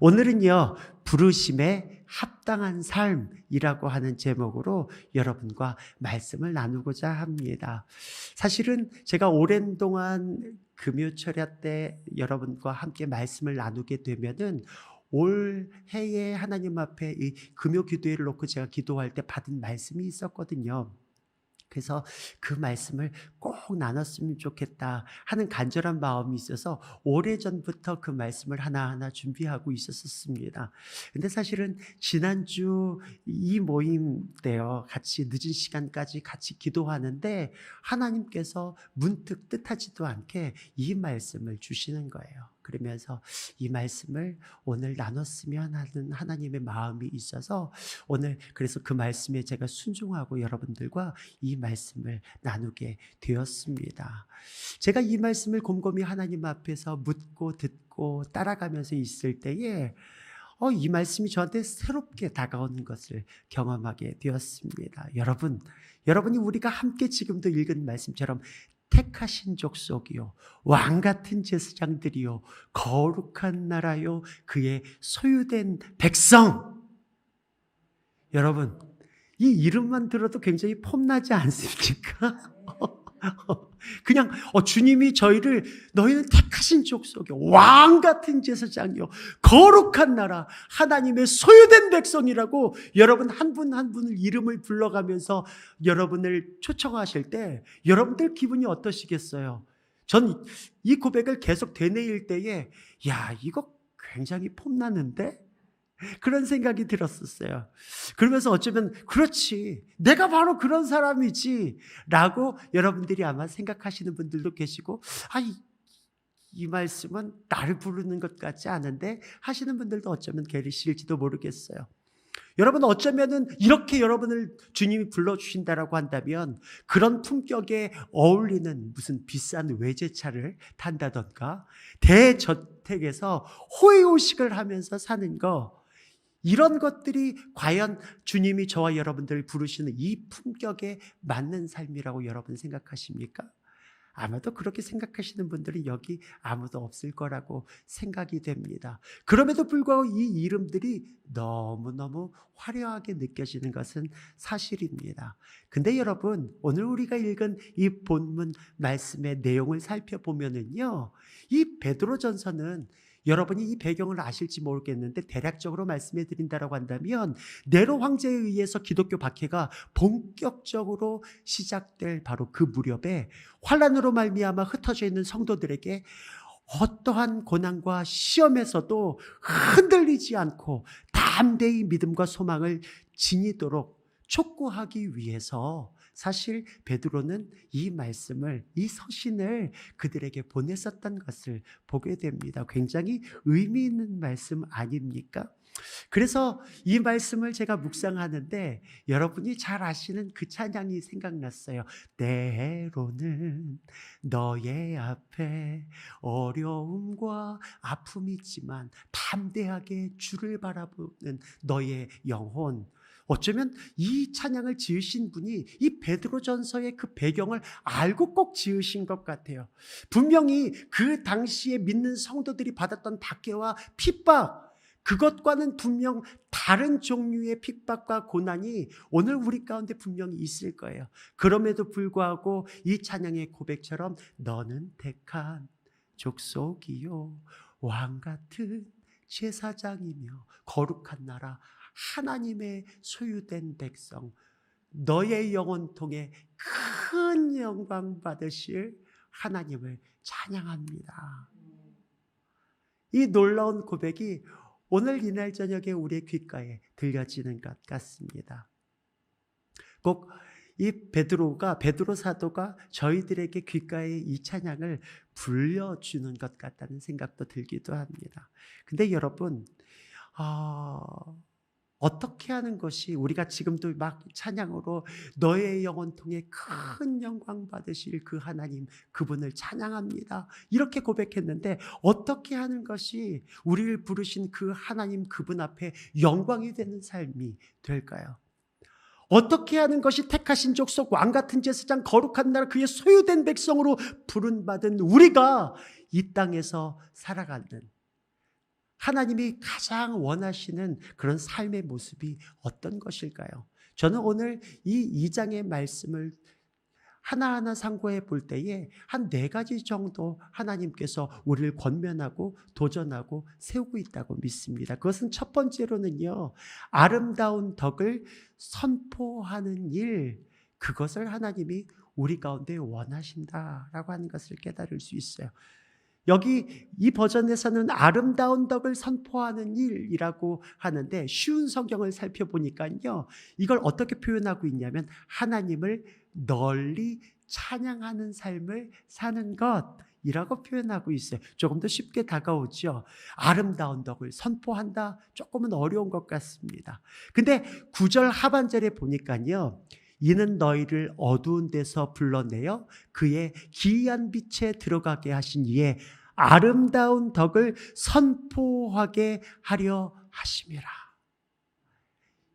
오늘은요, 부르심에 합당한 삶이라고 하는 제목으로 여러분과 말씀을 나누고자 합니다. 사실은 제가 오랜 동안 금요철야 때 여러분과 함께 말씀을 나누게 되면은 올 해에 하나님 앞에 이 금요 기도회를 놓고 제가 기도할 때 받은 말씀이 있었거든요. 그래서 그 말씀을 꼭 나눴으면 좋겠다 하는 간절한 마음이 있어서 오래전부터 그 말씀을 하나하나 준비하고 있었습니다. 근데 사실은 지난주 이 모임 때요, 같이 늦은 시간까지 같이 기도하는데 하나님께서 문득 뜻하지도 않게 이 말씀을 주시는 거예요. 그러면서 이 말씀을 오늘 나눴으면 하는 하나님의 마음이 있어서 오늘 그래서 그 말씀에 제가 순종하고 여러분들과 이 말씀을 나누게 되었습니다. 제가 이 말씀을 곰곰이 하나님 앞에서 묻고 듣고 따라가면서 있을 때에 이 말씀이 저한테 새롭게 다가오는 것을 경험하게 되었습니다. 여러분이 우리가 함께 지금도 읽은 말씀처럼 택하신 족속이요, 왕같은 제사장들이요, 거룩한 나라요, 그의 소유된 백성. 여러분, 이 이름만 들어도 굉장히 폼나지 않습니까? 그냥 주님이 저희를 너희는 택하신 족속이요, 왕같은 제사장이요, 거룩한 나라, 하나님의 소유된 백성이라고 여러분 한 분 한 분을 이름을 불러가면서 여러분을 초청하실 때 여러분들 기분이 어떠시겠어요? 전 이 고백을 계속 되뇌일 때에 이거 굉장히 폼나는데? 그런 생각이 들었었어요. 그러면서 어쩌면 그렇지, 내가 바로 그런 사람이지 라고 여러분들이 아마 생각하시는 분들도 계시고, 이 말씀은 나를 부르는 것 같지 않은데 하시는 분들도 어쩌면 계실지도 모르겠어요. 여러분, 어쩌면은 이렇게 여러분을 주님이 불러주신다라고 한다면 그런 품격에 어울리는 무슨 비싼 외제차를 탄다던가 대저택에서 호의호식을 하면서 사는 거, 이런 것들이 과연 주님이 저와 여러분들을 부르시는 이 품격에 맞는 삶이라고 여러분 생각하십니까? 아마도 그렇게 생각하시는 분들이 여기 아무도 없을 거라고 생각이 됩니다. 그럼에도 불구하고 이 이름들이 너무너무 화려하게 느껴지는 것은 사실입니다. 근데 여러분, 오늘 우리가 읽은 이 본문 말씀의 내용을 살펴보면은요, 이 베드로전서는 여러분이 이 배경을 아실지 모르겠는데 대략적으로 말씀해 드린다라고 한다면 네로 황제에 의해서 기독교 박해가 본격적으로 시작될 바로 그 무렵에 환난으로 말미암아 흩어져 있는 성도들에게 어떠한 고난과 시험에서도 흔들리지 않고 담대히 믿음과 소망을 지니도록 촉구하기 위해서 사실 베드로는 이 말씀을, 이 서신을 그들에게 보냈었던 것을 보게 됩니다. 굉장히 의미 있는 말씀 아닙니까? 그래서 이 말씀을 제가 묵상하는데 여러분이 잘 아시는 그 찬양이 생각났어요. 때로는 너의 앞에 어려움과 아픔이 있지만 담대하게 주를 바라보는 너의 영혼. 어쩌면 이 찬양을 지으신 분이 이 베드로전서의 그 배경을 알고 꼭 지으신 것 같아요. 분명히 그 당시에 믿는 성도들이 받았던 박해와 핍박, 그것과는 분명 다른 종류의 핍박과 고난이 오늘 우리 가운데 분명히 있을 거예요. 그럼에도 불구하고 이 찬양의 고백처럼 너는 택한 족속이요, 왕같은 제사장이며 거룩한 나라, 하나님의 소유된 백성, 너의 영혼 통해 큰 영광 받으실 하나님을 찬양합니다. 이 놀라운 고백이 오늘 이날 저녁에 우리의 귓가에 들려지는 것 같습니다. 꼭 이 베드로 사도가 저희들에게 귓가에 이 찬양을 불려주는 것 같다는 생각도 들기도 합니다. 근데 여러분, 어떻게 하는 것이 우리가 지금도 막 찬양으로 너의 영혼 통해 큰 영광 받으실 그 하나님, 그분을 찬양합니다, 이렇게 고백했는데 어떻게 하는 것이 우리를 부르신 그 하나님, 그분 앞에 영광이 되는 삶이 될까요? 어떻게 하는 것이 택하신 족속, 왕같은 제사장, 거룩한 나라, 그의 소유된 백성으로 부름받은 우리가 이 땅에서 살아가는 하나님이 가장 원하시는 그런 삶의 모습이 어떤 것일까요? 저는 오늘 이 2장의 말씀을 하나하나 상고해 볼 때에 한 4가지 정도 하나님께서 우리를 권면하고 도전하고 세우고 있다고 믿습니다. 그것은 첫 번째로는요, 아름다운 덕을 선포하는 일, 그것을 하나님이 우리 가운데 원하신다라고 하는 것을 깨달을 수 있어요. 여기 이 버전에서는 아름다운 덕을 선포하는 일이라고 하는데, 쉬운 성경을 살펴보니까요, 이걸 어떻게 표현하고 있냐면 하나님을 널리 찬양하는 삶을 사는 것이라고 표현하고 있어요. 조금 더 쉽게 다가오죠. 아름다운 덕을 선포한다, 조금은 어려운 것 같습니다. 근데 9절 하반절에 보니까요, 이는 너희를 어두운 데서 불러내어 그의 기이한 빛에 들어가게 하신 이에 아름다운 덕을 선포하게 하려 하심이라.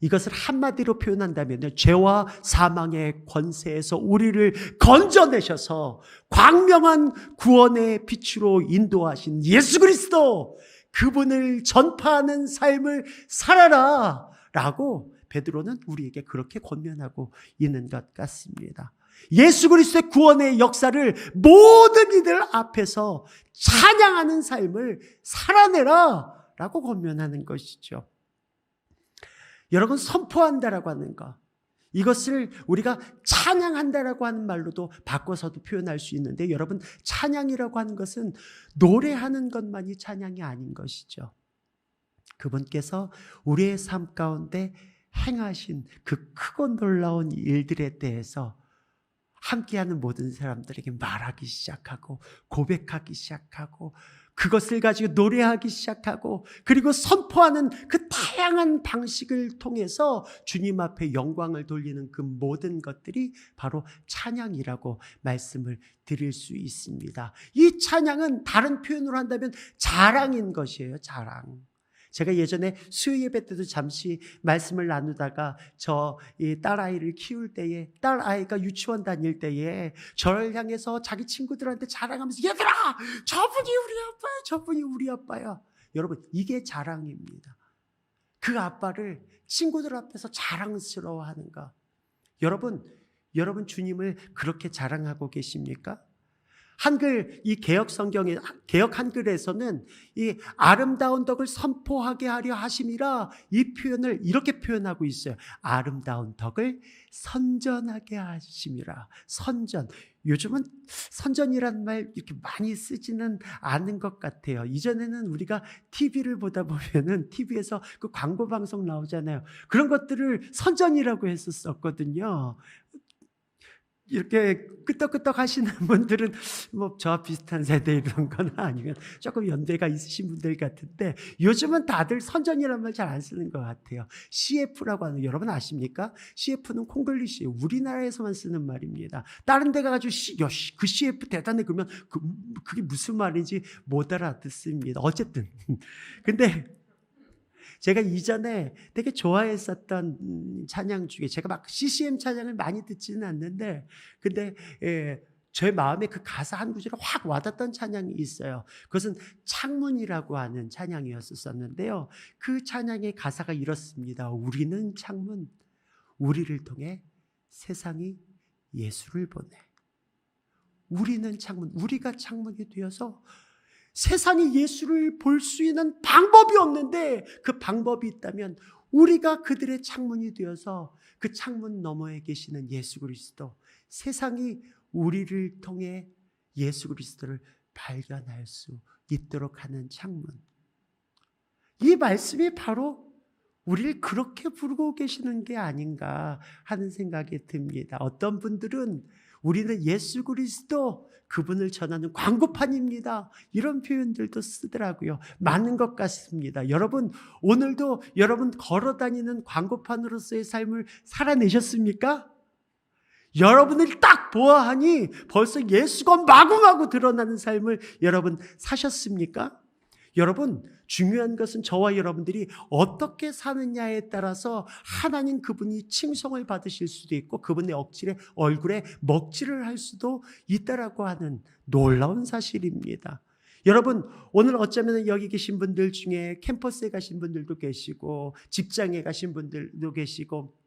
이것을 한마디로 표현한다면 죄와 사망의 권세에서 우리를 건져내셔서 광명한 구원의 빛으로 인도하신 예수 그리스도, 그분을 전파하는 삶을 살아라 라고 베드로는 우리에게 그렇게 권면하고 있는 것 같습니다. 예수 그리스도의 구원의 역사를 모든 이들 앞에서 찬양하는 삶을 살아내라 라고 권면하는 것이죠. 여러분, 선포한다라고 하는 것, 이것을 우리가 찬양한다라고 하는 말로도 바꿔서도 표현할 수 있는데, 여러분, 찬양이라고 하는 것은 노래하는 것만이 찬양이 아닌 것이죠. 그분께서 우리의 삶 가운데 행하신 그 크고 놀라운 일들에 대해서 함께하는 모든 사람들에게 말하기 시작하고 고백하기 시작하고 그것을 가지고 노래하기 시작하고 그리고 선포하는 그 다양한 방식을 통해서 주님 앞에 영광을 돌리는 그 모든 것들이 바로 찬양이라고 말씀을 드릴 수 있습니다. 이 찬양은 다른 표현으로 한다면 자랑인 것이에요. 자랑. 제가 예전에 수요 예배 때도 잠시 말씀을 나누다가 이 딸아이를 키울 때에, 딸아이가 유치원 다닐 때에 저를 향해서 자기 친구들한테 자랑하면서, 얘들아, 저분이 우리 아빠야, 저분이 우리 아빠야. 여러분, 이게 자랑입니다. 그 아빠를 친구들 앞에서 자랑스러워하는 것. 여러분 주님을 그렇게 자랑하고 계십니까? 한글, 이 개혁 성경의 개혁 한글에서는 이 아름다운 덕을 선포하게 하려 하심이라, 이 표현을 이렇게 표현하고 있어요. 아름다운 덕을 선전하게 하심이라. 선전. 요즘은 선전이라는 말 이렇게 많이 쓰지는 않은 것 같아요. 이전에는 우리가 TV를 보다 보면은 TV에서 그 광고 방송 나오잖아요. 그런 것들을 선전이라고 했었거든요. 이렇게 끄떡끄떡 하시는 분들은 뭐 저와 비슷한 세대 이런 거나 아니면 조금 연배가 있으신 분들 같은데, 요즘은 다들 선전이라는 말 잘 안 쓰는 것 같아요. CF라고 하는, 여러분 아십니까? CF는 콩글리시예요. 우리나라에서만 쓰는 말입니다. 다른 데 가가지고 그 CF 대단해 그러면 그게 무슨 말인지 못 알아듣습니다. 어쨌든 근데 제가 이전에 되게 좋아했었던 찬양 중에, 제가 막 CCM 찬양을 많이 듣지는 않는데, 근데 제 마음에 그 가사 한 구절에 확 와닿던 찬양이 있어요. 그것은 창문이라고 하는 찬양이었었는데요. 그 찬양의 가사가 이렇습니다. 우리는 창문, 우리를 통해 세상이 예수를 보내. 우리는 창문, 우리가 창문이 되어서 세상이 예수를 볼 수 있는 방법이 없는데, 그 방법이 있다면 우리가 그들의 창문이 되어서 그 창문 너머에 계시는 예수 그리스도, 세상이 우리를 통해 예수 그리스도를 발견할 수 있도록 하는 창문. 이 말씀이 바로 우리를 그렇게 부르고 계시는 게 아닌가 하는 생각이 듭니다. 어떤 분들은 우리는 예수 그리스도, 그분을 전하는 광고판입니다, 이런 표현들도 쓰더라고요. 맞는 것 같습니다. 여러분, 오늘도 여러분 걸어다니는 광고판으로서의 삶을 살아내셨습니까? 여러분을 딱 보아하니 벌써 예수가 마구마구 드러나는 삶을 여러분 사셨습니까? 여러분, 중요한 것은 저와 여러분들이 어떻게 사느냐에 따라서 하나님 그분이 칭송을 받으실 수도 있고 그분의 얼굴에 먹칠을 할 수도 있다라고 하는 놀라운 사실입니다. 여러분, 오늘 어쩌면 여기 계신 분들 중에 캠퍼스에 가신 분들도 계시고 직장에 가신 분들도 계시고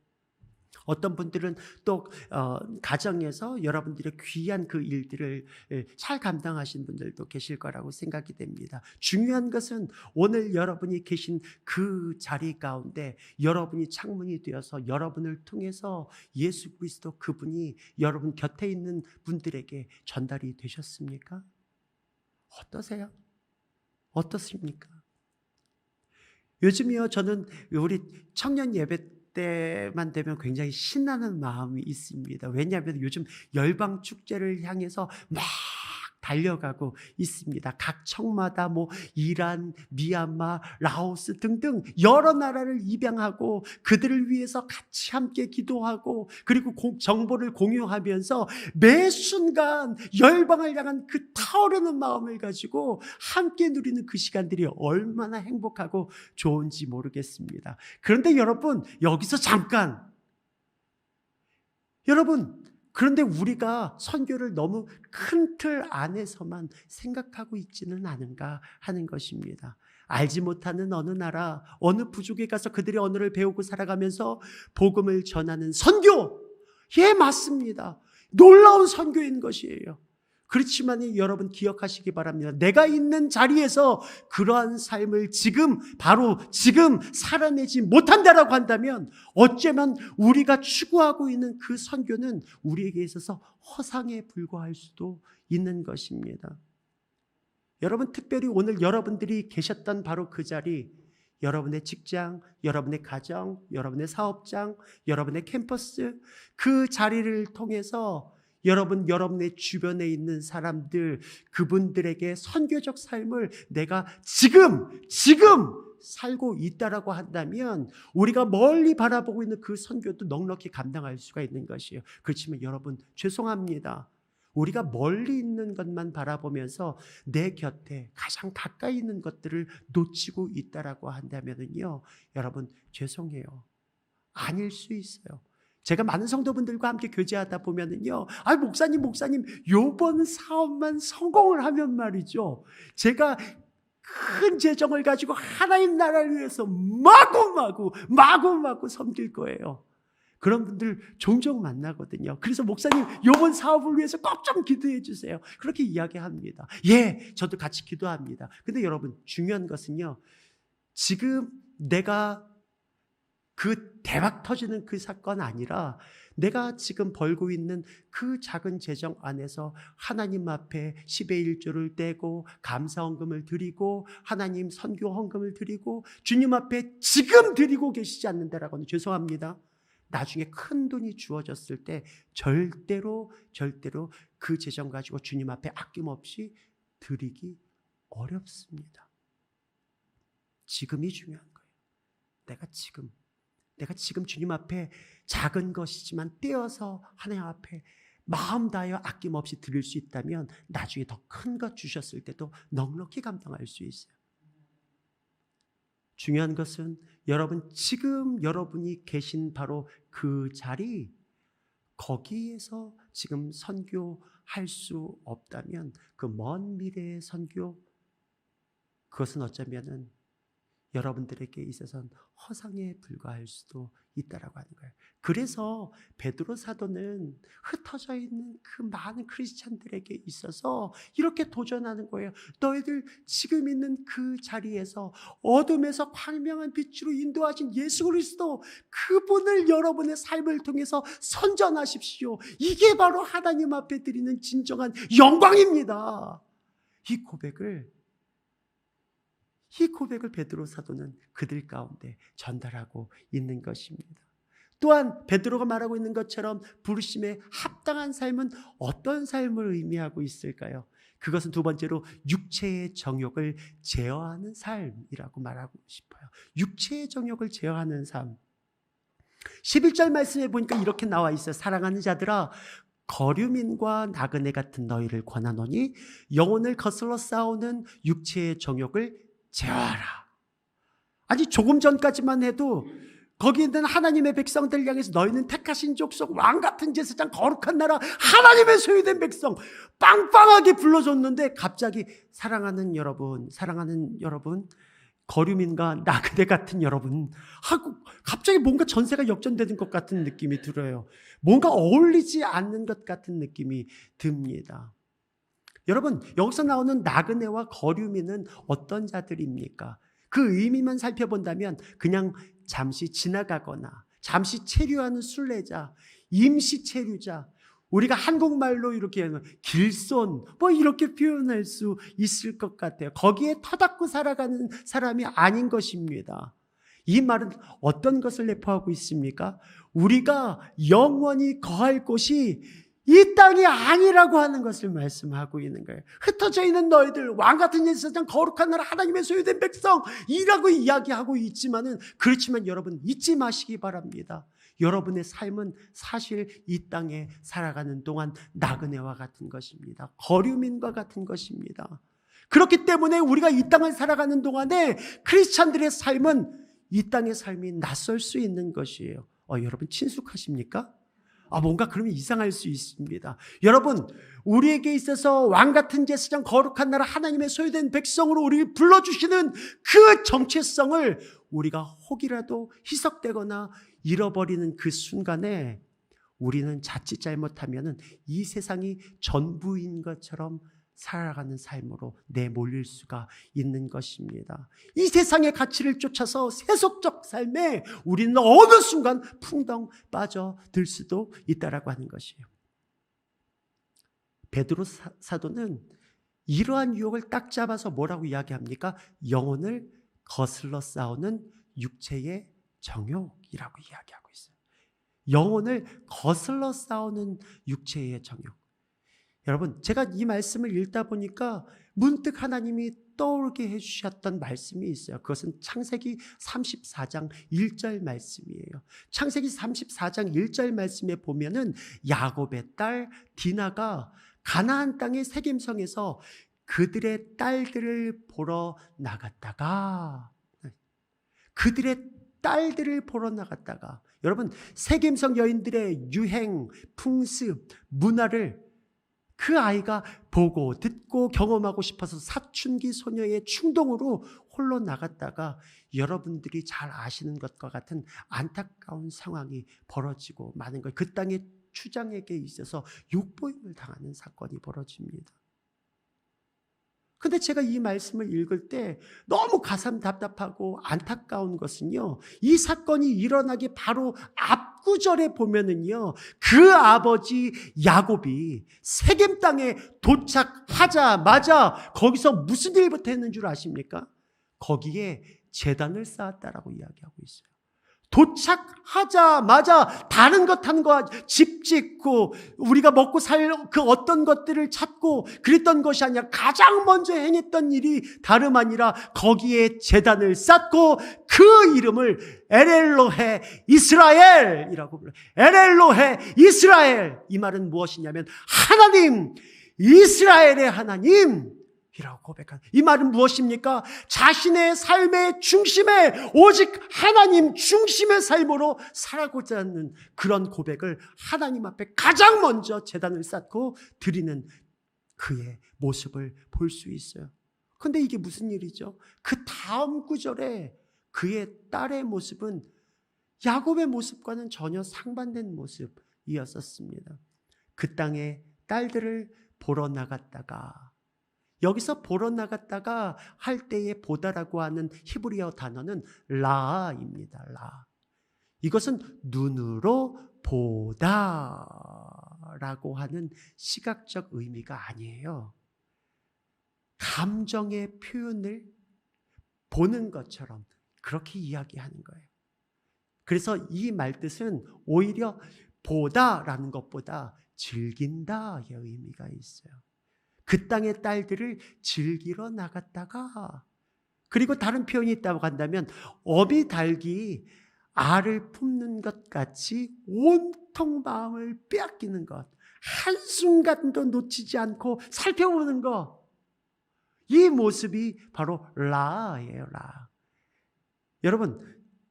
어떤 분들은 또 가정에서 여러분들의 귀한 그 일들을 잘 감당하신 분들도 계실 거라고 생각이 됩니다. 중요한 것은 오늘 여러분이 계신 그 자리 가운데 여러분이 창문이 되어서 여러분을 통해서 예수 그리스도 그분이 여러분 곁에 있는 분들에게 전달이 되셨습니까? 어떠세요? 어떻습니까? 요즘이요, 저는 우리 청년 예배 때만 되면 굉장히 신나는 마음이 있습니다. 왜냐하면 요즘 열방 축제를 향해서 막 달려가고 있습니다. 각 청마다 뭐 이란, 미얀마, 라오스 등등 여러 나라를 입양하고 그들을 위해서 같이 함께 기도하고 그리고 정보를 공유하면서 매 순간 열방을 향한 그 타오르는 마음을 가지고 함께 누리는 그 시간들이 얼마나 행복하고 좋은지 모르겠습니다. 그런데 여러분, 여기서 잠깐, 여러분, 그런데 우리가 선교를 너무 큰 틀 안에서만 생각하고 있지는 않은가 하는 것입니다. 알지 못하는 어느 나라, 어느 부족에 가서 그들의 언어를 배우고 살아가면서 복음을 전하는 선교! 예, 맞습니다. 놀라운 선교인 것이에요. 그렇지만 여러분 기억하시기 바랍니다. 내가 있는 자리에서 그러한 삶을 바로 지금 살아내지 못한다라고 한다면 어쩌면 우리가 추구하고 있는 그 선교는 우리에게 있어서 허상에 불과할 수도 있는 것입니다. 여러분, 특별히 오늘 여러분들이 계셨던 바로 그 자리, 여러분의 직장, 여러분의 가정, 여러분의 사업장, 여러분의 캠퍼스, 그 자리를 통해서 여러분의 주변에 있는 사람들, 그분들에게 선교적 삶을 내가 지금 살고 있다라고 한다면 우리가 멀리 바라보고 있는 그 선교도 넉넉히 감당할 수가 있는 것이에요. 그렇지만 여러분, 죄송합니다. 우리가 멀리 있는 것만 바라보면서 내 곁에 가장 가까이 있는 것들을 놓치고 있다라고 한다면요, 여러분 죄송해요. 아닐 수 있어요. 제가 많은 성도분들과 함께 교제하다 보면은요, 목사님, 요번 사업만 성공을 하면 말이죠, 제가 큰 재정을 가지고 하나님 나라를 위해서 마구마구 섬길 거예요. 그런 분들 종종 만나거든요. 그래서 목사님, 요번 사업을 위해서 꼭 좀 기도해 주세요. 그렇게 이야기합니다. 예, 저도 같이 기도합니다. 근데 여러분, 중요한 것은요, 지금 내가 그 대박 터지는 그 사건 아니라 내가 지금 벌고 있는 그 작은 재정 안에서 하나님 앞에 10의 1조를 떼고 감사헌금을 드리고 하나님 선교 헌금을 드리고 주님 앞에 지금 드리고 계시지 않는다라고는, 죄송합니다, 나중에 큰 돈이 주어졌을 때 절대로 그 재정 가지고 주님 앞에 아낌없이 드리기 어렵습니다. 지금이 중요한 거예요. 내가 지금 주님 앞에 작은 것이지만 떼어서 하나님 앞에 마음 다하여 아낌없이 드릴 수 있다면 나중에 더 큰 것 주셨을 때도 넉넉히 감당할 수 있어요. 중요한 것은 여러분, 지금 여러분이 계신 바로 그 자리, 거기에서 지금 선교할 수 없다면 그 먼 미래의 선교, 그것은 어쩌면은 여러분들에게 있어서는 허상에 불과할 수도 있다라고 하는 거예요. 그래서 베드로 사도는 흩어져 있는 그 많은 크리스찬들에게 있어서 이렇게 도전하는 거예요. 너희들 지금 있는 그 자리에서 어둠에서 광명한 빛으로 인도하신 예수 그리스도, 그분을 여러분의 삶을 통해서 선전하십시오. 이게 바로 하나님 앞에 드리는 진정한 영광입니다. 이 고백을 베드로 사도는 그들 가운데 전달하고 있는 것입니다. 또한 베드로가 말하고 있는 것처럼 부르심에 합당한 삶은 어떤 삶을 의미하고 있을까요? 그것은 두 번째로 육체의 정욕을 제어하는 삶이라고 말하고 싶어요. 육체의 정욕을 제어하는 삶. 11절 말씀에 보니까 이렇게 나와 있어요. 사랑하는 자들아, 거류민과 나그네 같은 너희를 권하노니 영혼을 거슬러 싸우는 육체의 정욕을 제어하라. 아니, 조금 전까지만 해도 거기 있는 하나님의 백성들 향해서 너희는 택하신 족속, 왕같은 제사장, 거룩한 나라, 하나님의 소유된 백성 빵빵하게 불러줬는데 갑자기 사랑하는 여러분, 거류민과 나그네 같은 여러분 하고 갑자기 뭔가 전세가 역전되는 것 같은 느낌이 들어요. 뭔가 어울리지 않는 것 같은 느낌이 듭니다. 여러분, 여기서 나오는 나그네와 거류민은 어떤 자들입니까? 그 의미만 살펴본다면 그냥 잠시 지나가거나 잠시 체류하는 순례자, 임시 체류자, 우리가 한국말로 이렇게 길손 이렇게 표현할 수 있을 것 같아요. 거기에 터닫고 살아가는 사람이 아닌 것입니다. 이 말은 어떤 것을 내포하고 있습니까? 우리가 영원히 거할 곳이 이 땅이 아니라고 하는 것을 말씀하고 있는 거예요. 흩어져 있는 너희들, 왕같은 제사장, 거룩한 나라, 하나님의 소유된 백성이라고 이야기하고 있지만은, 그렇지만 여러분 잊지 마시기 바랍니다. 여러분의 삶은 사실 이 땅에 살아가는 동안 나그네와 같은 것입니다. 거류민과 같은 것입니다. 그렇기 때문에 우리가 이 땅을 살아가는 동안에 크리스찬들의 삶은 이 땅의 삶이 낯설 수 있는 것이에요. 여러분 친숙하십니까? 뭔가 그러면 이상할 수 있습니다. 여러분, 우리에게 있어서 왕같은 제사장, 거룩한 나라, 하나님의 소유된 백성으로 우리를 불러주시는 그 정체성을 우리가 혹이라도 희석되거나 잃어버리는 그 순간에 우리는 자칫 잘못하면 이 세상이 전부인 것처럼 살아가는 삶으로 내몰릴 수가 있는 것입니다. 이 세상의 가치를 쫓아서 세속적 삶에 우리는 어느 순간 풍덩 빠져들 수도 있다라고 하는 것이에요. 베드로 사도는 이러한 유혹을 딱 잡아서 뭐라고 이야기합니까? 영혼을 거슬러 싸우는 육체의 정욕이라고 이야기하고 있어요. 영혼을 거슬러 싸우는 육체의 정욕. 여러분, 제가 이 말씀을 읽다 보니까 문득 하나님이 떠오르게 해주셨던 말씀이 있어요. 그것은 창세기 34장 1절 말씀이에요. 창세기 34장 1절 말씀에 보면은 야곱의 딸 디나가 가나안 땅의 세겜성에서 그들의 딸들을 보러 나갔다가 여러분, 세겜성 여인들의 유행, 풍습, 문화를 그 아이가 보고 듣고 경험하고 싶어서 사춘기 소녀의 충동으로 홀로 나갔다가 여러분들이 잘 아시는 것과 같은 안타까운 상황이 벌어지고 많은 것, 그 땅의 추장에게 있어서 욕보임을 당하는 사건이 벌어집니다. 근데 제가 이 말씀을 읽을 때 너무 가슴 답답하고 안타까운 것은요, 이 사건이 일어나기 바로 앞구절에 보면은요, 그 아버지 야곱이 세겜 땅에 도착하자마자 거기서 무슨 일부터 했는 줄 아십니까? 거기에 제단을 쌓았다라고 이야기하고 있어요. 도착하자마자 다른 것 한 거 집 짓고 우리가 먹고 살 그 어떤 것들을 찾고 그랬던 것이 아니라 가장 먼저 행했던 일이 다름 아니라 거기에 제단을 쌓고 그 이름을 엘엘로헤 이스라엘이라고 불러요. 엘엘로헤 이스라엘. 이 말은 무엇이냐면 하나님, 이스라엘의 하나님 이라고 고백한. 이 말은 무엇입니까? 자신의 삶의 중심에 오직 하나님 중심의 삶으로 살아고자 하는 그런 고백을 하나님 앞에 가장 먼저 제단을 쌓고 드리는 그의 모습을 볼 수 있어요. 그런데 이게 무슨 일이죠? 그 다음 구절에 그의 딸의 모습은 야곱의 모습과는 전혀 상반된 모습이었었습니다. 그 땅에 딸들을 보러 나갔다가, 여기서 보러 나갔다가 할 때에 보다라고 하는 히브리어 단어는 라입니다. 라. 이것은 눈으로 보다라고 하는 시각적 의미가 아니에요. 감정의 표현을 보는 것처럼 그렇게 이야기하는 거예요. 그래서 이 말뜻은 오히려 보다라는 것보다 즐긴다의 의미가 있어요. 그 땅의 딸들을 즐기러 나갔다가, 그리고 다른 표현이 있다고 한다면 어미 닭이 알을 품는 것 같이 온통 마음을 빼앗기는 것, 한순간도 놓치지 않고 살펴보는 것, 이 모습이 바로 라예요. 라. 여러분,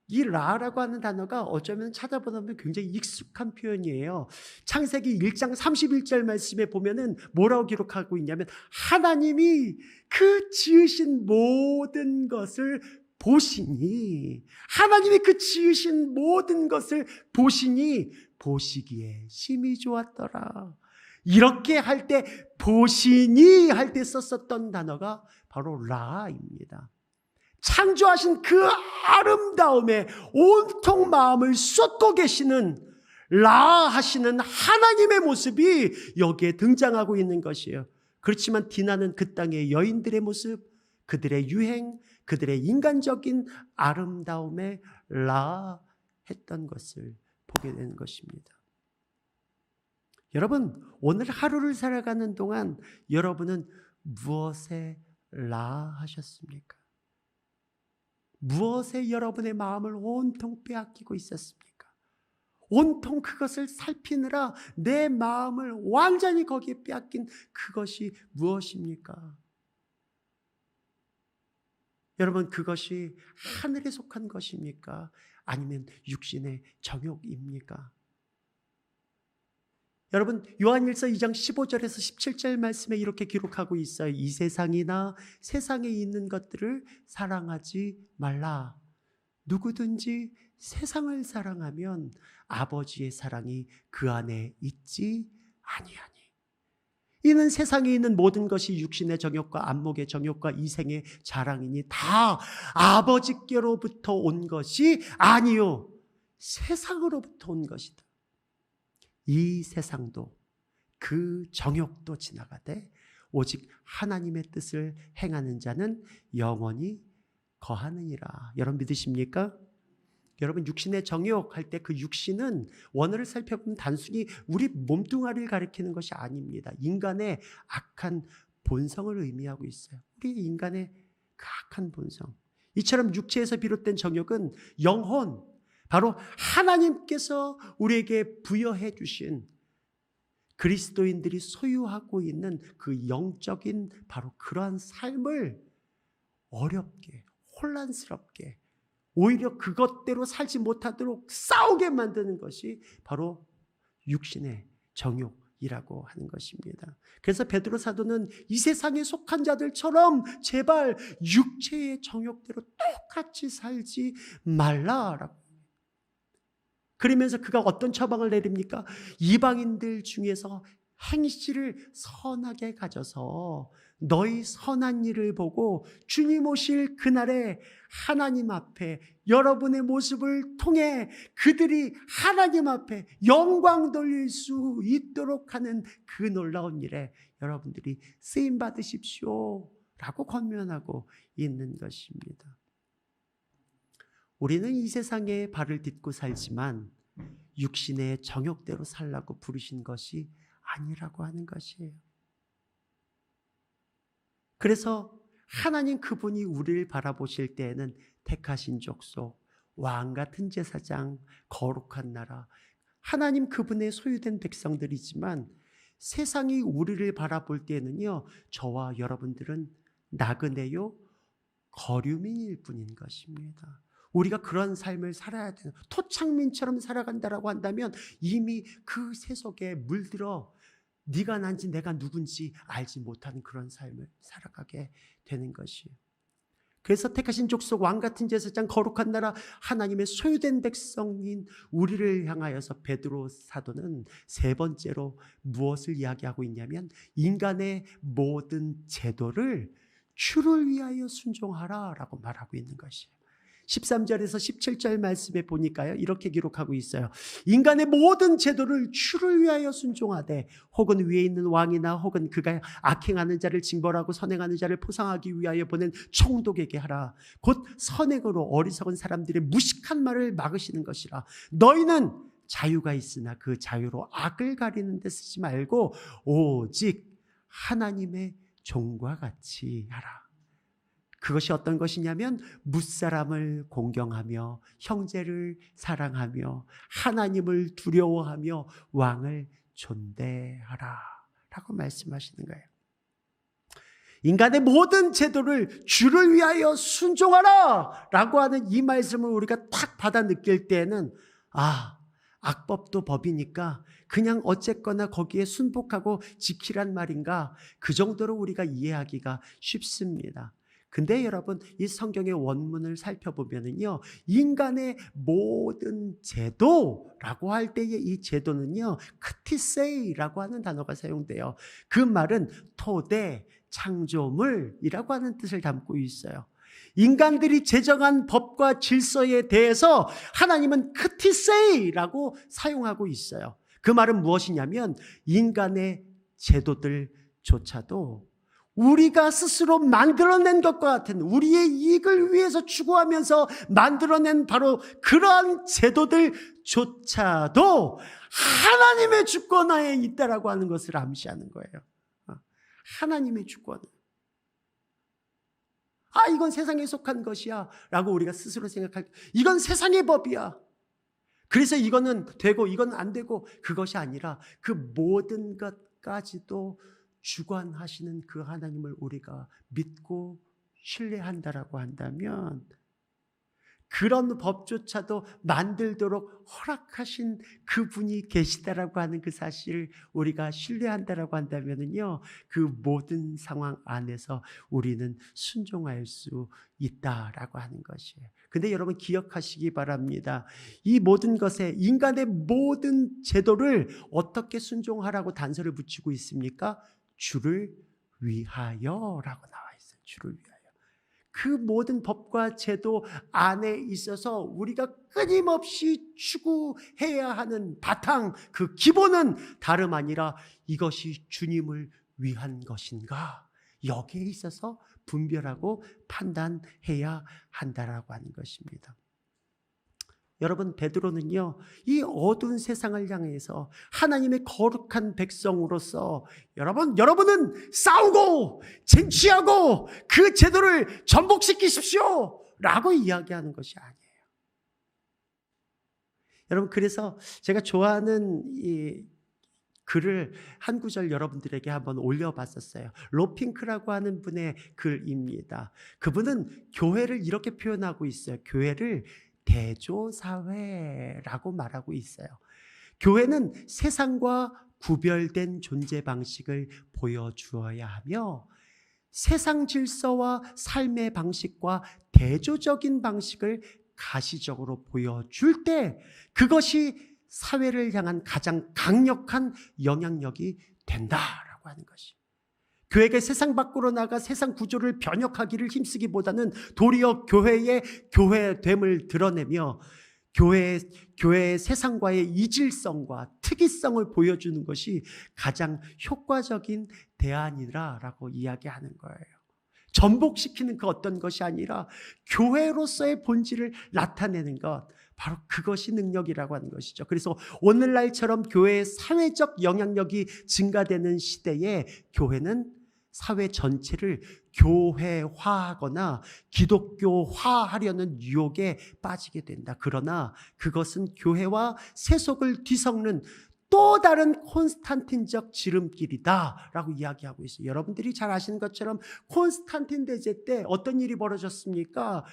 이 라라고 하는 단어가 어쩌면 찾아보면 굉장히 익숙한 표현이에요. 창세기 1장 31절 말씀에 보면은 뭐라고 기록하고 있냐면 하나님이 그 지으신 모든 것을 보시니, 하나님이 그 지으신 모든 것을 보시니 보시기에 심히 좋았더라. 이렇게 할 때 보시니 할 때 썼었던 단어가 바로 라입니다. 창조하신 그 아름다움에 온통 마음을 쏟고 계시는 라 하시는 하나님의 모습이 여기에 등장하고 있는 것이에요. 그렇지만 디나는 그 땅의 여인들의 모습, 그들의 유행, 그들의 인간적인 아름다움에 라 했던 것을 보게 되는 것입니다. 여러분, 오늘 하루를 살아가는 동안 여러분은 무엇에 라 하셨습니까? 무엇에 여러분의 마음을 온통 빼앗기고 있었습니까? 온통 그것을 살피느라 내 마음을 완전히 거기에 빼앗긴 그것이 무엇입니까? 여러분, 그것이 하늘에 속한 것입니까? 아니면 육신의 정욕입니까? 여러분, 요한일서 2장 15절에서 17절 말씀에 이렇게 기록하고 있어요. 이 세상이나 세상에 있는 것들을 사랑하지 말라. 누구든지 세상을 사랑하면 아버지의 사랑이 그 안에 있지 아니하니. 이는 세상에 있는 모든 것이 육신의 정욕과 안목의 정욕과 이생의 자랑이니 다 아버지께로부터 온 것이 아니요 세상으로부터 온 것이다. 이 세상도 그 정욕도 지나가되 오직 하나님의 뜻을 행하는 자는 영원히 거하느니라. 여러분 믿으십니까? 여러분, 육신의 정욕 할 때 그 육신은 원어를 살펴보면 단순히 우리 몸뚱아리를 가리키는 것이 아닙니다. 인간의 악한 본성을 의미하고 있어요. 우리 인간의 그 악한 본성. 이처럼 육체에서 비롯된 정욕은 영혼, 바로 하나님께서 우리에게 부여해 주신 그리스도인들이 소유하고 있는 그 영적인 바로 그러한 삶을 어렵게, 혼란스럽게, 오히려 그것대로 살지 못하도록 싸우게 만드는 것이 바로 육신의 정욕이라고 하는 것입니다. 그래서 베드로 사도는 이 세상에 속한 자들처럼 제발 육체의 정욕대로 똑같이 살지 말라라고. 그러면서 그가 어떤 처방을 내립니까? 이방인들 중에서 행실을 선하게 가져서 너희 선한 일을 보고 주님 오실 그날에 하나님 앞에 여러분의 모습을 통해 그들이 하나님 앞에 영광 돌릴 수 있도록 하는 그 놀라운 일에 여러분들이 쓰임 받으십시오 라고 권면하고 있는 것입니다. 우리는 이 세상에 발을 딛고 살지만 육신의 정욕대로 살라고 부르신 것이 아니라고 하는 것이에요. 그래서 하나님 그분이 우리를 바라보실 때에는 택하신 족속, 왕 같은 제사장, 거룩한 나라, 하나님 그분의 소유된 백성들이지만 세상이 우리를 바라볼 때에는요, 저와 여러분들은 나그네요, 거류민일 뿐인 것입니다. 우리가 그런 삶을 살아야 되는, 토착민처럼 살아간다라고 한다면 이미 그 세속에 물들어 네가 난지 내가 누군지 알지 못하는 그런 삶을 살아가게 되는 것이에요. 그래서 택하신 족속, 왕 같은 제사장, 거룩한 나라, 하나님의 소유된 백성인 우리를 향하여서 베드로 사도는 세 번째로 무엇을 이야기하고 있냐면 인간의 모든 제도를 주를 위하여 순종하라 라고 말하고 있는 것이에요. 13절에서 17절 말씀에 보니까요, 이렇게 기록하고 있어요. 인간의 모든 제도를 주를 위하여 순종하되 혹은 위에 있는 왕이나 혹은 그가 악행하는 자를 징벌하고 선행하는 자를 포상하기 위하여 보낸 총독에게 하라. 곧 선행으로 어리석은 사람들의 무식한 말을 막으시는 것이라. 너희는 자유가 있으나 그 자유로 악을 가리는 데 쓰지 말고 오직 하나님의 종과 같이 하라. 그것이 어떤 것이냐면 무사람을 공경하며 형제를 사랑하며 하나님을 두려워하며 왕을 존대하라 라고 말씀하시는 거예요. 인간의 모든 제도를 주를 위하여 순종하라 라고 하는 이 말씀을 우리가 탁 받아 느낄 때에는 악법도 법이니까 그냥 어쨌거나 거기에 순복하고 지키란 말인가, 그 정도로 우리가 이해하기가 쉽습니다. 근데 여러분, 이 성경의 원문을 살펴보면은요, 인간의 모든 제도라고 할 때의 이 제도는요, 크티세이라고 하는 단어가 사용돼요. 그 말은 토대, 창조물이라고 하는 뜻을 담고 있어요. 인간들이 제정한 법과 질서에 대해서 하나님은 크티세이라고 사용하고 있어요. 그 말은 무엇이냐면 인간의 제도들조차도 우리가 스스로 만들어낸 것과 같은, 우리의 이익을 위해서 추구하면서 만들어낸 바로 그러한 제도들조차도 하나님의 주권하에 있다라고 하는 것을 암시하는 거예요. 하나님의 주권. 이건 세상에 속한 것이야 라고 우리가 스스로 생각할 때, 이건 세상의 법이야, 그래서 이거는 되고 이건 안 되고, 그것이 아니라 그 모든 것까지도 주관하시는 그 하나님을 우리가 믿고 신뢰한다라고 한다면, 그런 법조차도 만들도록 허락하신 그분이 계시다라고 하는 그 사실을 우리가 신뢰한다라고 한다면요, 그 모든 상황 안에서 우리는 순종할 수 있다라고 하는 것이에요. 근데 여러분 기억하시기 바랍니다. 이 모든 것에, 인간의 모든 제도를 어떻게 순종하라고 단서를 붙이고 있습니까? 주를 위하여라고 나와 있어요. 주를 위하여. 그 모든 법과 제도 안에 있어서 우리가 끊임없이 추구해야 하는 바탕, 그 기본은 다름 아니라 이것이 주님을 위한 것인가, 여기에 있어서 분별하고 판단해야 한다라고 하는 것입니다. 여러분, 베드로는요, 이 어두운 세상을 향해서 하나님의 거룩한 백성으로서 여러분은 싸우고 쟁취하고 그 제도를 전복시키십시오 라고 이야기하는 것이 아니에요. 여러분, 그래서 제가 좋아하는 이 글을 한 구절 여러분들에게 한번 올려봤었어요. 로핑크라고 하는 분의 글입니다. 그분은 교회를 이렇게 표현하고 있어요. 교회를 대조사회라고 말하고 있어요. 교회는 세상과 구별된 존재 방식을 보여주어야 하며, 세상 질서와 삶의 방식과 대조적인 방식을 가시적으로 보여줄 때 그것이 사회를 향한 가장 강력한 영향력이 된다라고 하는 것이. 교회가 세상 밖으로 나가 세상 구조를 변혁하기를 힘쓰기보다는 도리어 교회의 교회됨을 드러내며 교회의 세상과의 이질성과 특이성을 보여주는 것이 가장 효과적인 대안이라고 이야기하는 거예요. 전복시키는 그 어떤 것이 아니라 교회로서의 본질을 나타내는 것, 바로 그것이 능력이라고 하는 것이죠. 그래서 오늘날처럼 교회의 사회적 영향력이 증가되는 시대에 교회는 사회 전체를 교회화하거나 기독교화하려는 유혹에 빠지게 된다. 그러나 그것은 교회와 세속을 뒤섞는 또 다른 콘스탄틴적 지름길이다라고 이야기하고 있어요. 여러분들이 잘 아시는 것처럼 콘스탄틴 대제 때 어떤 일이 벌어졌습니까?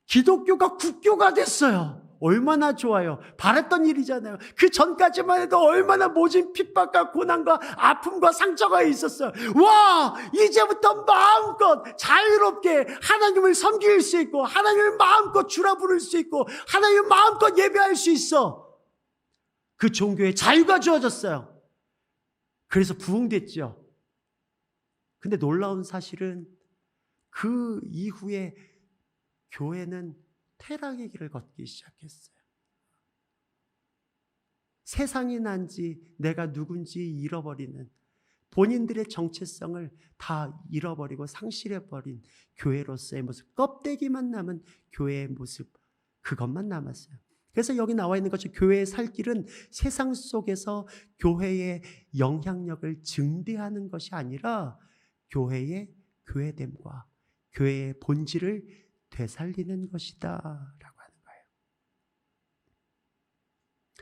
기독교가 국교가 됐어요. 얼마나 좋아요. 바랬던 일이잖아요. 그 전까지만 해도 얼마나 모진 핍박과 고난과 아픔과 상처가 있었어요. 와, 이제부터 마음껏 자유롭게 하나님을 섬길 수 있고, 하나님을 마음껏 주라 부를 수 있고, 하나님을 마음껏 예배할 수 있어. 그 종교에 자유가 주어졌어요. 그래서 부흥됐죠. 근데 놀라운 사실은 그 이후에 교회는 퇴락의 길을 걷기 시작했어요. 세상이 난지 내가 누군지 잃어버리는, 본인들의 정체성을 다 잃어버리고 상실해버린 교회로서의 모습, 껍데기만 남은 교회의 모습, 그것만 남았어요. 그래서 여기 나와 있는 것처럼 교회의 살 길은 세상 속에서 교회의 영향력을 증대하는 것이 아니라 교회의 교회됨과 교회의 본질을 되살리는 것이다 라고 하는 거예요.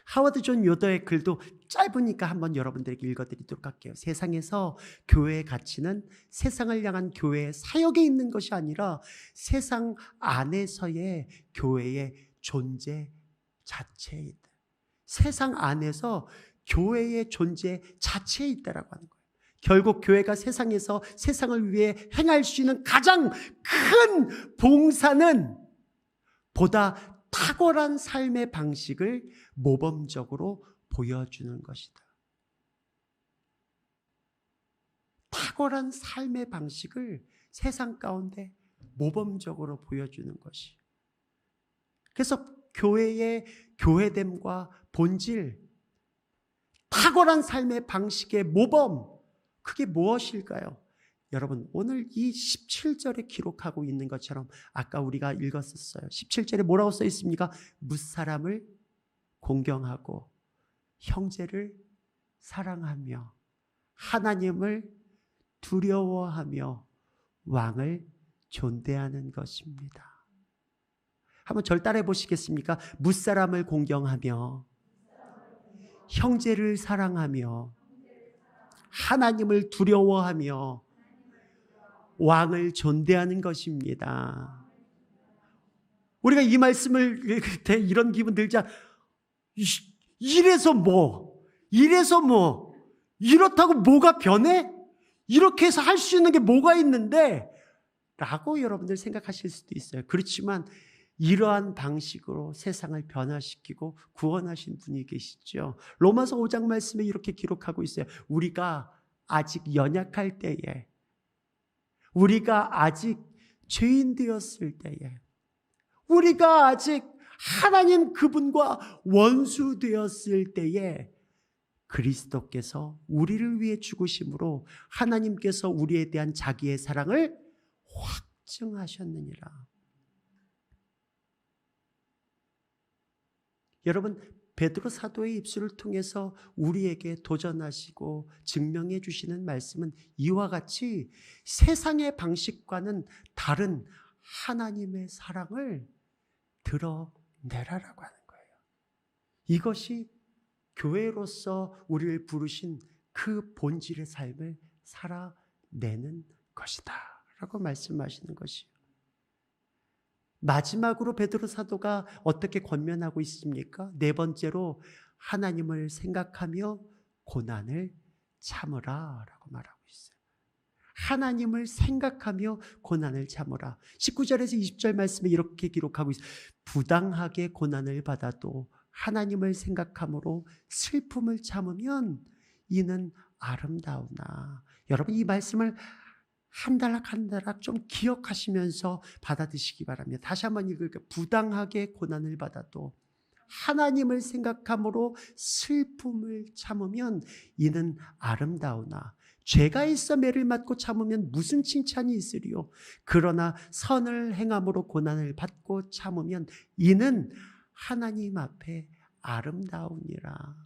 하워드 존 요더의 글도 짧으니까 한번 여러분들에게 읽어드리도록 할게요. 세상에서 교회의 가치는 세상을 향한 교회의 사역에 있는 것이 아니라 세상 안에서의 교회의 존재 자체에 있다. 세상 안에서 교회의 존재 자체에 있다라고 하는 거예요. 결국 교회가 세상에서 세상을 위해 행할 수 있는 가장 큰 봉사는 보다 탁월한 삶의 방식을 모범적으로 보여주는 것이다. 탁월한 삶의 방식을 세상 가운데 모범적으로 보여주는 것이. 그래서 교회의 교회됨과 본질, 탁월한 삶의 방식의 모범, 그게 무엇일까요? 여러분, 오늘 이 17절에 기록하고 있는 것처럼 아까 우리가 읽었었어요. 17절에 뭐라고 써 있습니까? 무사람을 공경하고 형제를 사랑하며 하나님을 두려워하며 왕을 존대하는 것입니다. 한번 절 따라해 보시겠습니까? 무사람을 공경하며 형제를 사랑하며 하나님을 두려워하며 왕을 존대하는 것입니다. 우리가 이 말씀을 읽을 때 이런 기분 들자. 이래서 뭐? 이렇다고 뭐가 변해? 이렇게 해서 할 수 있는 게 뭐가 있는데? 라고 여러분들 생각하실 수도 있어요. 그렇지만 이러한 방식으로 세상을 변화시키고 구원하신 분이 계시죠. 로마서 5장 말씀에 이렇게 기록하고 있어요. 우리가 아직 연약할 때에, 우리가 아직 죄인 되었을 때에, 우리가 아직 하나님 그분과 원수 되었을 때에 그리스도께서 우리를 위해 죽으심으로 하나님께서 우리에 대한 자기의 사랑을 확증하셨느니라. 여러분, 베드로 사도의 입술을 통해서 우리에게 도전하시고 증명해 주시는 말씀은 이와 같이 세상의 방식과는 다른 하나님의 사랑을 드러내라라고 하는 거예요. 이것이 교회로서 우리를 부르신 그 본질의 삶을 살아내는 것이다 라고 말씀하시는 것이요. 마지막으로 베드로 사도가 어떻게 권면하고 있습니까? 네 번째로 하나님을 생각하며 고난을 참으라 라고 말하고 있어요. 하나님을 생각하며 고난을 참으라. 19절에서 20절 말씀에 이렇게 기록하고 있어요. 부당하게 고난을 받아도 하나님을 생각함으로 슬픔을 참으면 이는 아름다우나. 여러분, 이 말씀을 한 달락 한 달락 좀 기억하시면서 받아드시기 바랍니다. 다시 한번 읽을게요. 부당하게 고난을 받아도 하나님을 생각함으로 슬픔을 참으면 이는 아름다우나. 죄가 있어 매를 맞고 참으면 무슨 칭찬이 있으리요. 그러나 선을 행함으로 고난을 받고 참으면 이는 하나님 앞에 아름다우니라.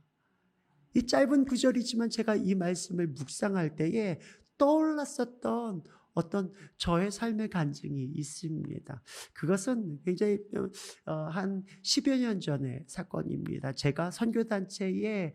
이 짧은 구절이지만 제가 이 말씀을 묵상할 때에 떠올랐었던 어떤 저의 삶의 간증이 있습니다. 그것은 굉장히 한 10여 년 전의 사건입니다. 제가 선교단체의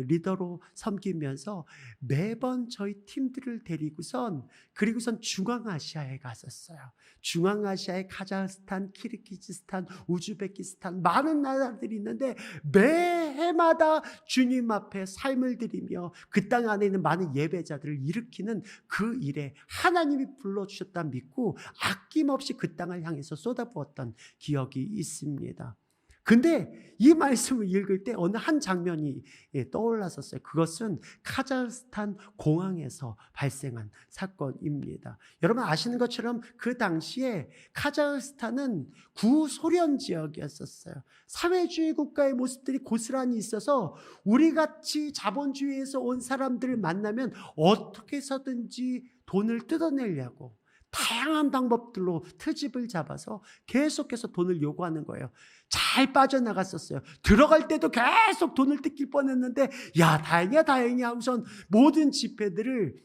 리더로 섬기면서 매번 저희 팀들을 데리고선 그리고선 중앙아시아에 갔었어요. 중앙아시아의 카자흐스탄, 키르기즈스탄, 우즈베키스탄 많은 나라들이 있는데 매해마다 주님 앞에 삶을 드리며 그 땅 안에 있는 많은 예배자들을 일으키는 그 일에 하나님이 불러주셨다 믿고 아낌없이 그 땅을 향해서 쏟아부었던 기억이 있습니다. 근데 이 말씀을 읽을 때 어느 한 장면이 떠올랐었어요. 그것은 카자흐스탄 공항에서 발생한 사건입니다. 여러분 아시는 것처럼 그 당시에 카자흐스탄은 구소련 지역이었었어요. 사회주의 국가의 모습들이 고스란히 있어서 우리같이 자본주의에서 온 사람들을 만나면 어떻게 해서든지 돈을 뜯어내려고 다양한 방법들로 트집을 잡아서 계속해서 돈을 요구하는 거예요. 잘 빠져나갔었어요. 들어갈 때도 계속 돈을 뜯길 뻔했는데 야 다행이야 하고선 모든 지폐들을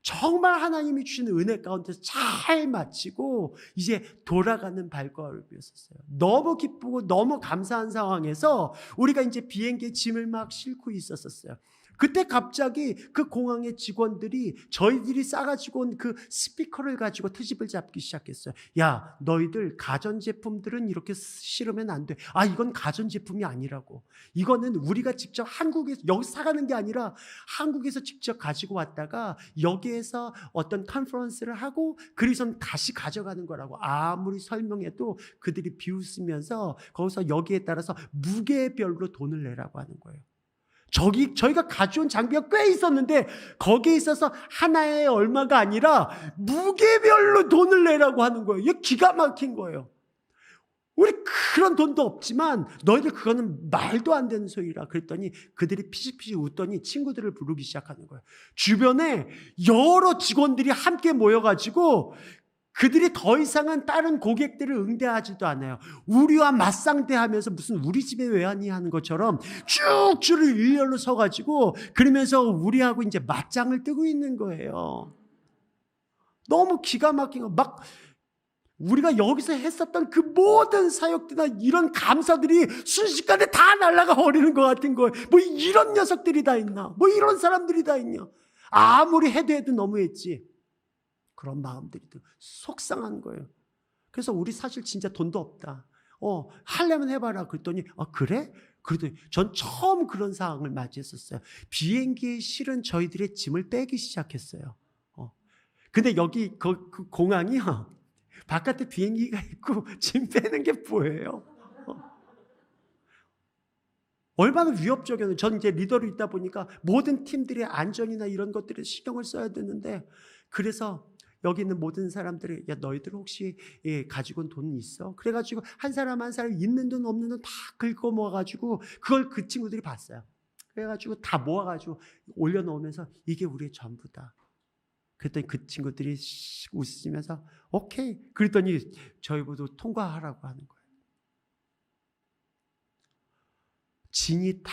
정말 하나님이 주신 은혜 가운데서 잘 마치고 이제 돌아가는 발걸음이었어요. 너무 기쁘고 너무 감사한 상황에서 우리가 이제 비행기에 짐을 막 싣고 있었어요. 그때 갑자기 그 공항의 직원들이 저희들이 싸가지고 온 그 스피커를 가지고 트집을 잡기 시작했어요. 야, 너희들 가전제품들은 이렇게 실으면 안 돼. 아, 이건 가전제품이 아니라고. 이거는 우리가 직접 한국에서 여기 사가는 게 아니라 한국에서 직접 가지고 왔다가 여기에서 어떤 컨퍼런스를 하고 그리고선 다시 가져가는 거라고. 아무리 설명해도 그들이 비웃으면서 거기서 여기에 따라서 무게별로 돈을 내라고 하는 거예요. 저희가 가져온 장비가 꽤 있었는데 거기에 있어서 하나에 얼마가 아니라 무게별로 돈을 내라고 하는 거예요. 이게 기가 막힌 거예요. 우리 그런 돈도 없지만 너희들 그거는 말도 안 되는 소리라 그랬더니 그들이 피식피식 웃더니 친구들을 부르기 시작하는 거예요. 주변에 여러 직원들이 함께 모여가지고 그들이 더 이상은 다른 고객들을 응대하지도 않아요. 우리와 맞상대하면서 무슨 우리 집에 왜 왔니 하는 것처럼 쭉 줄을 일렬로 서가지고 그러면서 우리하고 이제 맞짱을 뜨고 있는 거예요. 너무 기가 막힌 거. 막 우리가 여기서 했었던 그 모든 사역들이나 이런 감사들이 순식간에 다 날아가 버리는 것 같은 거예요. 뭐 이런 녀석들이 다 있나? 뭐 이런 사람들이 다 있냐? 아무리 해도 너무했지. 그런 마음들이 속상한 거예요. 그래서 우리 사실 진짜 돈도 없다. 하려면 해봐라. 그랬더니 그래? 그랬더니 전 처음 그런 상황을 맞이했었어요. 비행기에 실은 저희들의 짐을 빼기 시작했어요. 근데 여기 그 공항이요. 바깥에 비행기가 있고 짐 빼는 게 뭐예요? 얼마나 위협적이었나요? 전 이제 리더로 있다 보니까 모든 팀들의 안전이나 이런 것들에 신경을 써야 되는데 그래서 여기 있는 모든 사람들이 야 너희들 혹시 가지고 온 돈 있어? 그래가지고 한 사람 한 사람 있는 돈 없는 돈 다 긁어 모아가지고 그걸 그 친구들이 봤어요. 그래가지고 다 모아가지고 올려놓으면서 이게 우리의 전부다. 그랬더니 그 친구들이 웃으면서 오케이. 그랬더니 저희보고 통과하라고 하는 거예요. 진이 다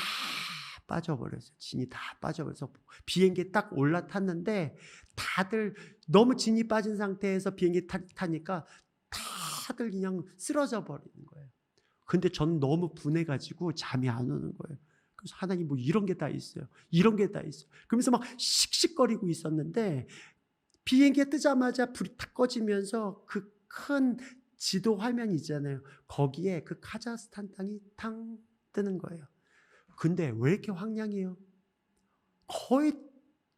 빠져버렸어요. 진이 다 빠져버려서 비행기에 딱 올라탔는데 다들 너무 진이 빠진 상태에서 비행기 타니까 다들 그냥 쓰러져 버리는 거예요. 근데 저는 너무 분해가지고 잠이 안 오는 거예요. 그래서 하나님 뭐 이런 게 다 있어요. 이런 게 다 있어요. 그러면서 막 씩씩거리고 있었는데 비행기에 뜨자마자 불이 탁 꺼지면서 그 큰 지도 화면이 있잖아요. 거기에 그 카자흐스탄 땅이 탕 뜨는 거예요. 근데 왜 이렇게 황량해요? 거의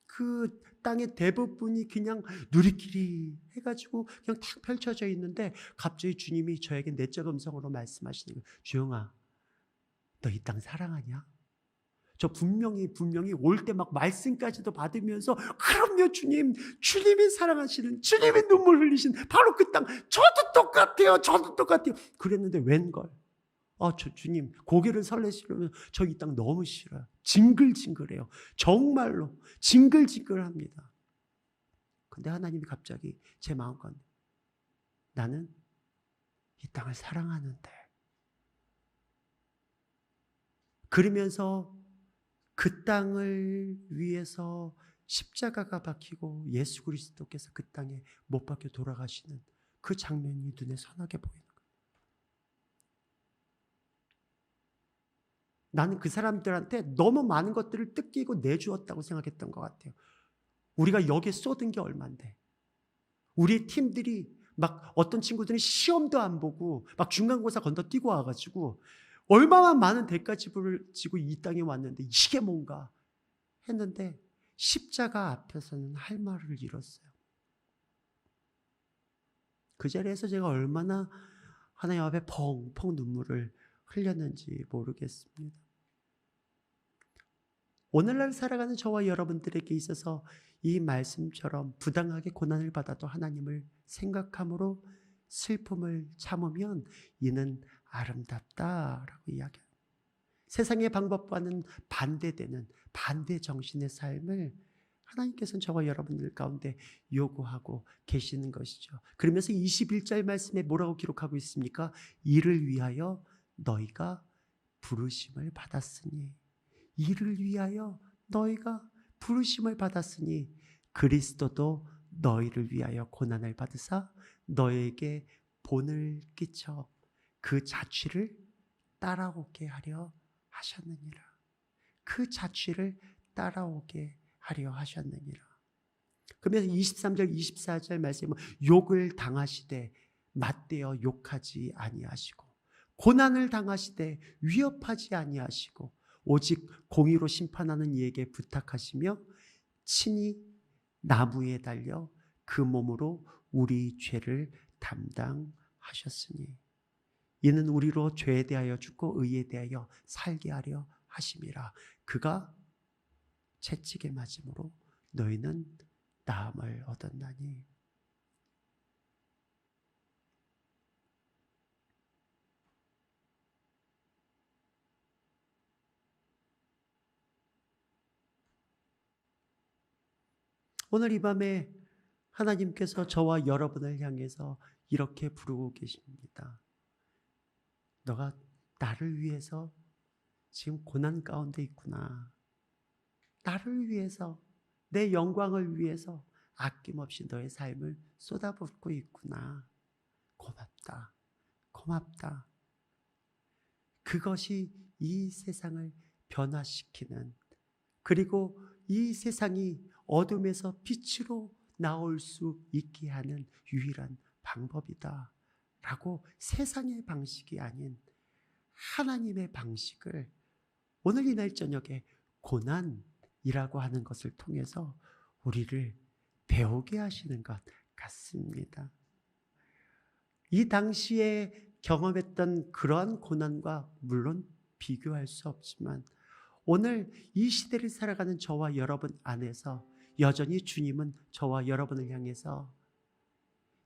그 땅의 대부분이 그냥 누리끼리 해가지고 그냥 탁 펼쳐져 있는데 갑자기 주님이 저에게 내적 음성으로 말씀하시는 거예요. 주영아, 너 이 땅 사랑하냐? 저 분명히 올 때 막 말씀까지도 받으면서 그럼요 주님, 주님이 사랑하시는 주님이 눈물 흘리신 바로 그 땅 저도 똑같아요. 그랬는데 웬걸? 주님 고개를 설레시려면 저 이 땅 너무 싫어요. 징글징글해요. 정말로 징글징글합니다. 근데 하나님이 갑자기 제 마음 가운데 나는 이 땅을 사랑하는데 그러면서 그 땅을 위해서 십자가가 박히고 예수 그리스도께서 그 땅에 못 박혀 돌아가시는 그 장면이 눈에 선하게 보이는 거예요. 나는 그 사람들한테 너무 많은 것들을 뜯기고 내주었다고 생각했던 것 같아요. 우리가 여기에 쏟은 게 얼만데. 우리 팀들이 막 어떤 친구들은 시험도 안 보고 막 중간고사 건너뛰고 와가지고 얼마나 많은 대가지불을 지고 이 땅에 왔는데 이게 뭔가 했는데 십자가 앞에서는 할 말을 잃었어요. 그 자리에서 제가 얼마나 하나님 앞에 펑펑 눈물을 흘렸는지 모르겠습니다. 오늘날 살아가는 저와 여러분들에게 있어서 이 말씀처럼 부당하게 고난을 받아도 하나님을 생각함으로 슬픔을 참으면 이는 아름답다라고 이야기합니다. 세상의 방법과는 반대되는 반대 정신의 삶을 하나님께서는 저와 여러분들 가운데 요구하고 계시는 것이죠. 그러면서 21절 말씀에 뭐라고 기록하고 있습니까? 이를 위하여 너희가 부르심을 받았으니, 이를 위하여 너희가 부르심을 받았으니 그리스도도 너희를 위하여 고난을 받으사 너희에게 본을 끼쳐 그 자취를 따라오게 하려 하셨느니라. 그 자취를 따라오게 하려 하셨느니라. 그러면서 23절 24절 말씀은 욕을 당하시되 맞대어 욕하지 아니하시고 고난을 당하시되 위협하지 아니하시고 오직 공의로 심판하는 이에게 부탁하시며 친히 나무에 달려 그 몸으로 우리 죄를 담당하셨으니 이는 우리로 죄에 대하여 죽고 의에 대하여 살게 하려 하심이라. 그가 채찍에 맞음으로 너희는 나음을 얻었나니. 오늘 이 밤에 하나님께서 저와 여러분을 향해서 이렇게 부르고 계십니다. 너가 나를 위해서 지금 고난 가운데 있구나. 나를 위해서, 내 영광을 위해서 아낌없이 너의 삶을 쏟아붓고 있구나. 고맙다. 고맙다. 그것이 이 세상을 변화시키는, 그리고 이 세상이 어둠에서 빛으로 나올 수 있게 하는 유일한 방법이다 라고 세상의 방식이 아닌 하나님의 방식을 오늘 이날 저녁에 고난이라고 하는 것을 통해서 우리를 배우게 하시는 것 같습니다. 이 당시에 경험했던 그러한 고난과 물론 비교할 수 없지만 오늘 이 시대를 살아가는 저와 여러분 안에서 여전히 주님은 저와 여러분을 향해서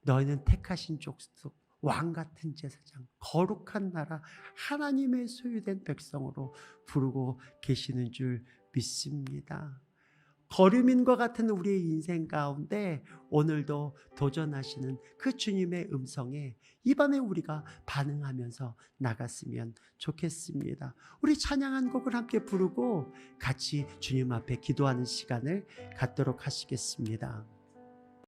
너희는 택하신 족속, 왕같은 제사장, 거룩한 나라, 하나님의 소유된 백성으로 부르고 계시는 줄 믿습니다. 거류민과 같은 우리의 인생 가운데 오늘도 도전하시는 그 주님의 음성에 이 밤에 우리가 반응하면서 나갔으면 좋겠습니다. 우리 찬양한 곡을 함께 부르고 같이 주님 앞에 기도하는 시간을 갖도록 하시겠습니다.